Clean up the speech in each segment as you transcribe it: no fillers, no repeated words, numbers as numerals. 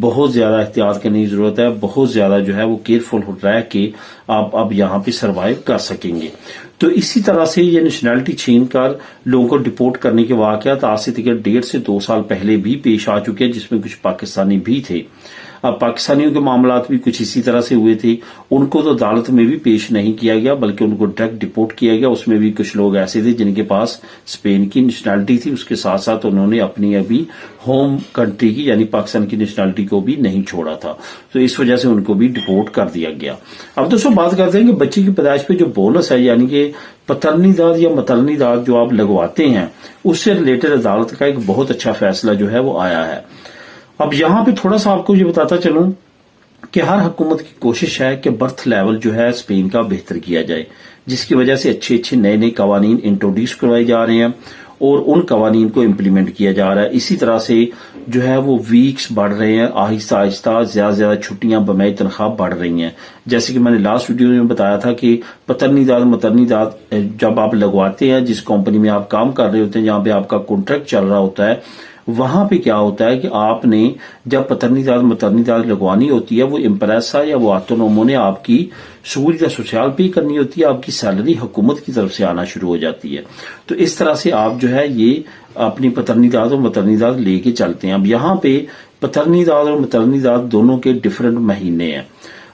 بہت زیادہ احتیاط کرنے کی ضرورت ہے، بہت زیادہ جو ہے وہ کیئرفل ہو رہا ہے کہ آپ اب یہاں پہ سروائیو کر سکیں گے۔ تو اسی طرح سے یہ نیشنلٹی چھین کر لوگوں کو ڈپورٹ کرنے کے واقعات آج سے تقریباً 1.5 سے 2 سال پہلے بھی پیش آ چکے ہیں، جس میں کچھ پاکستانی بھی تھے۔ اب پاکستانیوں کے معاملات بھی کچھ اسی طرح سے ہوئے تھے، ان کو تو عدالت میں بھی پیش نہیں کیا گیا بلکہ ان کو ڈائریکٹ ڈپورٹ کیا گیا۔ اس میں بھی کچھ لوگ ایسے تھے جن کے پاس اسپین کی نیشنلٹی تھی، اس کے ساتھ ساتھ انہوں نے اپنی ابھی ہوم کنٹری کی یعنی پاکستان کی نیشنلٹی کو بھی نہیں چھوڑا تھا، تو اس وجہ سے ان کو بھی ڈپورٹ کر دیا گیا۔ اب دوستوں بات کرتے ہیں کہ بچے کی پیدائش پہ جو بونس ہے یعنی کہ پترنی داد یا مترنی داد جو آپ لگواتے ہیں، اس سے ریلیٹڈ عدالت کا ایک بہت اچھا فیصلہ جو ہے وہ آیا ہے۔ اب یہاں پہ تھوڑا سا آپ کو یہ بتاتا چلوں کہ ہر حکومت کی کوشش ہے کہ برتھ لیول جو ہے اسپین کا بہتر کیا جائے، جس کی وجہ سے اچھے نئے قوانین انٹروڈیوس کروائے جا رہے ہیں اور ان قوانین کو امپلیمنٹ کیا جا رہا ہے۔ اسی طرح سے جو ہے وہ ویکس بڑھ رہے ہیں، آہستہ آہستہ زیادہ سے زیادہ چھٹیاں بمائے تنخواہ بڑھ رہی ہیں۔ جیسے کہ میں نے لاسٹ ویڈیو میں بتایا تھا کہ پترنی داد مترنی داد جب آپ لگواتے ہیں، جس کمپنی میں آپ کام کر رہے ہوتے ہیں، جہاں پہ آپ کا کانٹریکٹ چل رہا ہوتا ہے، وہاں پہ کیا ہوتا ہے کہ آپ نے جب پترنی داد مترنی داد لگوانی ہوتی ہے، وہ امپریسا یا وہ آٹونومو نے آپ کی سہولت سوشال پے کرنی ہوتی ہے، آپ کی سیلری حکومت کی طرف سے آنا شروع ہو جاتی ہے۔ تو اس طرح سے آپ جو ہے یہ اپنی پترنی داد اور مترنی داد لے کے چلتے ہیں۔ اب یہاں پہ پترنی داد اور مترنی داد دونوں کے ڈفرنٹ مہینے ہیں۔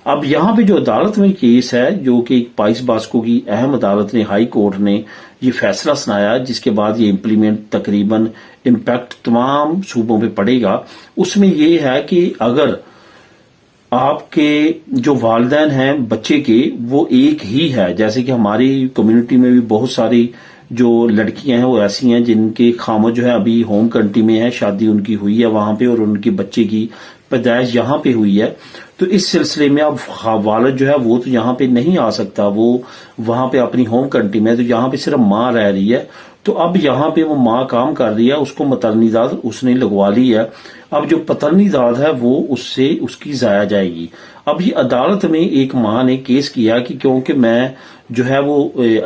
اب یہاں پہ جو عدالت میں کیس ہے، جو کہ 22 باسکو کی اہم عدالت نے، ہائی کورٹ نے یہ فیصلہ سنایا، جس کے بعد یہ امپلیمنٹ تقریباً امپیکٹ تمام صوبوں پہ پڑے گا، اس میں یہ ہے کہ اگر آپ کے جو والدین ہیں بچے کے وہ ایک ہی ہے، جیسے کہ ہماری کمیونٹی میں بھی بہت ساری جو لڑکیاں ہیں وہ ایسی ہیں جن کے خامد جو ہے ابھی ہوم کنٹری میں ہے، شادی ان کی ہوئی ہے وہاں پہ اور ان کے بچے کی پیدائش یہاں پہ ہوئی ہے، تو اس سلسلے میں اب والد جو ہے وہ تو یہاں پہ نہیں آ سکتا، وہ وہاں پہ اپنی ہوم کنٹری میں، تو یہاں پہ صرف ماں رہ رہی ہے، تو اب یہاں پہ وہ ماں کام کر رہی ہے، اس کو مترنی داد اس نے لگوا لی ہے، اب جو پترنی داد ہے وہ اس کی ضائع جائے گی۔ اب یہ عدالت میں ایک ماں نے کیس کیا کہ کیونکہ میں جو ہے وہ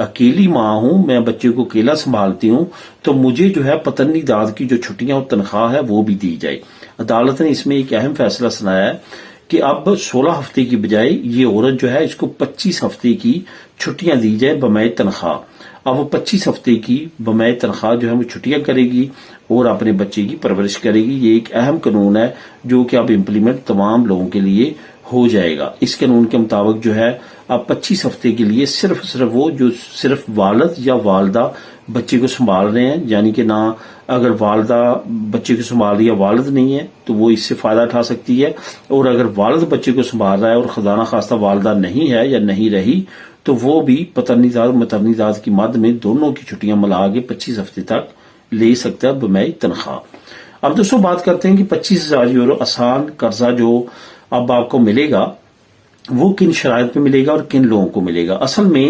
اکیلی ماں ہوں، میں بچے کو اکیلا سنبھالتی ہوں، تو مجھے جو ہے پترنی داد کی جو چھٹیاں اور تنخواہ ہے وہ بھی دی جائے۔ عدالت نے اس میں ایک اہم فیصلہ سنایا ہے کہ اب 16 ہفتے کی بجائے یہ عورت جو ہے اس کو 25 ہفتے کی چھٹیاں دی جائے بمائے تنخواہ۔ اب وہ 25 ہفتے کی بمائے تنخواہ جو ہے وہ چھٹیاں کرے گی اور اپنے بچے کی پرورش کرے گی۔ یہ ایک اہم قانون ہے جو کہ اب امپلیمنٹ تمام لوگوں کے لیے ہو جائے گا۔ اس قانون کے مطابق جو ہے اب 25 ہفتے کے لیے صرف وہ جو صرف والد یا والدہ بچے کو سنبھال رہے ہیں، یعنی کہ نہ اگر والدہ بچے کو سنبھال رہی ہے والد نہیں ہے تو وہ اس سے فائدہ اٹھا سکتی ہے، اور اگر والد بچے کو سنبھال رہا ہے اور خدا نخواستہ والدہ نہیں ہے یا نہیں رہی تو وہ بھی پترنی داد مترنی داد کی مد میں دونوں کی چھٹیاں ملا کے 25 ہفتے تک لے سکتا ہے بمائے تنخواہ۔ اب دوستوں بات کرتے ہیں کہ 25,000 یورو آسان قرضہ جو اب آپ کو ملے گا وہ کن شرائط پہ ملے گا اور کن لوگوں کو ملے گا۔ اصل میں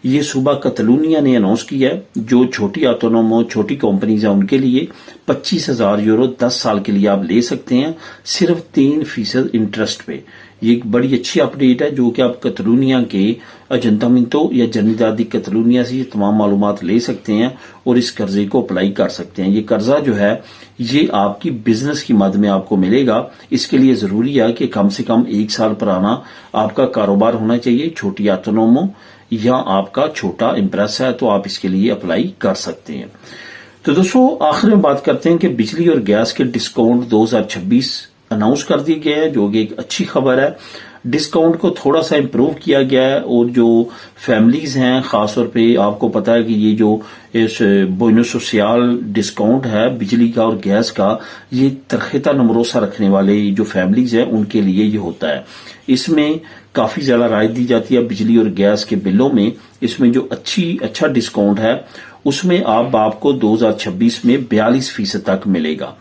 یہ صوبہ کتالونیا نے اناؤنس کیا ہے، جو چھوٹی آٹونومو چھوٹی کمپنیز ہیں ان کے لیے 25,000 یورو 10 سال کے لیے آپ لے سکتے ہیں، صرف 3% انٹرسٹ پہ۔ یہ ایک بڑی اچھی اپڈیٹ ہے جو کہ آپ کتالونیا کے ایجنٹامنٹو یا جنریداد دی کتالونیا سے یہ تمام معلومات لے سکتے ہیں اور اس قرضے کو اپلائی کر سکتے ہیں۔ یہ قرضہ جو ہے یہ آپ کی بزنس کی مد میں آپ کو ملے گا۔ اس کے لیے ضروری ہے کہ کم سے کم 1 سال پرانا آپ کا کاروبار ہونا چاہیے، چھوٹی آٹونومو یا آپ کا چھوٹا امپریس ہے تو آپ اس کے لیے اپلائی کر سکتے ہیں۔ تو دوستوں آخر میں بات کرتے ہیں کہ بجلی اور گیس کے ڈسکاؤنٹ 2026 اناؤنس کر دیے گئے ہیں، جو کہ ایک اچھی خبر ہے۔ ڈسکاؤنٹ کو تھوڑا سا امپروو کیا گیا ہے اور جو فیملیز ہیں خاص طور پہ آپ کو پتا ہے کہ یہ جو بوئنو سوسیال ڈسکاؤنٹ ہے بجلی کا اور گیس کا، یہ ترخیتہ نمروسہ رکھنے والے جو فیملیز ہیں ان کے لیے یہ ہوتا ہے۔ اس میں کافی زیادہ رعایت دی جاتی ہے بجلی اور گیس کے بلوں میں۔ اس میں جو اچھا ڈسکاؤنٹ ہے اس میں آپ کو 2026 میں 42% تک ملے گا،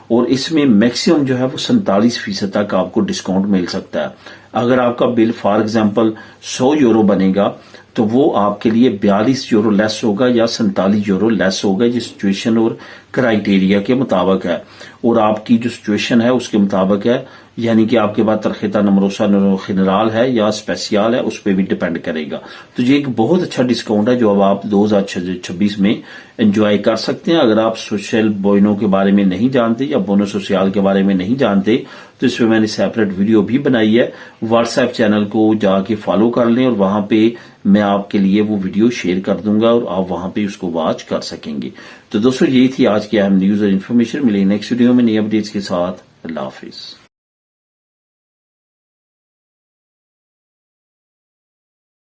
اور اس میں میکسیمم جو ہے وہ 47% تک آپ کو ڈسکاؤنٹ مل سکتا ہے۔ اگر آپ کا بل فار ایگزامپل 100 یورو بنے گا تو وہ آپ کے لیے 42 یورو لیس ہوگا یا 47 یورو لیس ہوگا، جو سچویشن اور کرائیٹیریا کے مطابق ہے، اور آپ کی جو سچویشن ہے اس کے مطابق ہے۔ یعنی کہ آپ کے بعد ترخیتا نمروسا خنرال ہے یا اسپیسیال ہے، اس پہ بھی ڈیپینڈ کرے گا. تو یہ ایک بہت اچھا ڈسکاؤنٹ ہے جو اب آپ 2026 میں انجوائے کر سکتے ہیں. اگر آپ سوشل بوئنو کے بارے میں نہیں جانتے یا بونو سوشیال کے بارے میں نہیں جانتے تو اس پہ میں نے سیپریٹ ویڈیو بھی بنائی ہے. واٹس ایپ چینل کو جا کے فالو کر لیں اور وہاں پہ میں آپ کے لیے وہ ویڈیو شیئر کر دوں گا اور آپ وہاں پہ اس کو واچ کر سکیں گے. تو دوستو یہی تھی آج کی اہم نیوز اور انفارمیشن. ملیں نیکسٹ ویڈیو میں نئی اپڈیٹس کے ساتھ. اللہ حافظ.